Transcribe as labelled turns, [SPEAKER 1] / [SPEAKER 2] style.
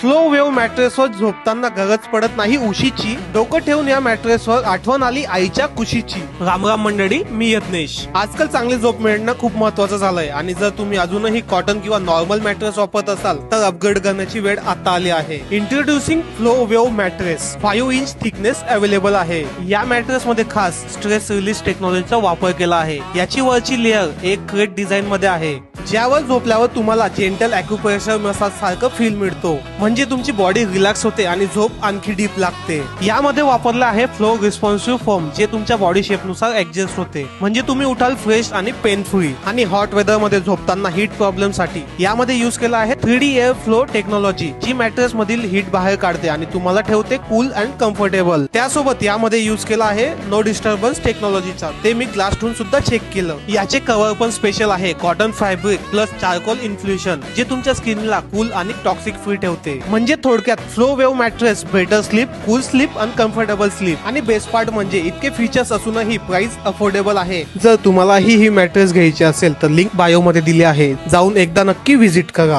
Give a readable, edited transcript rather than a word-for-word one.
[SPEAKER 1] Flow wave मॅट्रेसवर झोपताना गरज पडत नाही उशीची. डोकं ठेवून या मॅट्रेसवर आठवण आली आईच्या कुशीची. राम राम मंडळी, मी यत्नेश. आजकाल चांगली झोप मिळणं खूप महत्वाचं झालंय आणि जर तुम्ही अजूनही कॉटन किंवा नॉर्मल मॅट्रेस वापरत असाल तर अपग्रेड करण्याची वेळ आता आली आहे. Introducing flow wave mattress 5 inch thickness available आहे. या मॅट्रेस मध्ये खास स्ट्रेस रिलीज टेक्नॉलॉजीचा वापर केला आहे. याची वरची लेअर एक क्रेट डिझाईन मध्ये आहे, ज्यावर झोपल्यावर तुम्हाला जेंटल ॲक्युप्रेशर मसाज सारखं फील मिळतो. म्हणजे तुमची बॉडी रिलॅक्स होते आणि झोप आणखी डीप लागते. यामध्ये वापरला आहे फ्लो रिस्पॉन्सिव्ह फोम, जे तुमच्या बॉडी शेप नुसार ऍडजस्ट होते. म्हणजे तुम्ही उठाल फ्रेश आणि पेन फ्री. आणि हॉट वेदर मध्ये झोपताना हीट प्रॉब्लेम साठी यामध्ये युज केला आहे 3D एअर फ्लो टेक्नॉलॉजी, जी मॅट्रेस मधील हीट बाहेर काढते आणि तुम्हाला ठेवते कूल अँड कम्फर्टेबल. त्यासोबत यामध्ये युज केला आहे नो डिस्टर्बन्स टेक्नॉलॉजीचा. ते मी ग्लास ठेवून सुद्धा चेक केलं. याचे कव्हर पण स्पेशल आहे, cotton fabric plus charcoal infusion, जे तुमच्या स्किनला कूल आणि टॉक्सिक फ्री ठेवते. म्हणजे थोडक्यात flow wave mattress better sleep, cool sleep आणि कम्फर्टेबल स्लीप. आणि बेस्ट पार्ट म्हणजे इतके फीचर्स असूनही प्राइस अफोर्डेबल आहे. जर तुम्हालाही ही मॅट्रेस घ्यायची असेल तर लिंक बायो मध्ये दिली आहे, जाऊन एकदा नक्की व्हिजिट करा.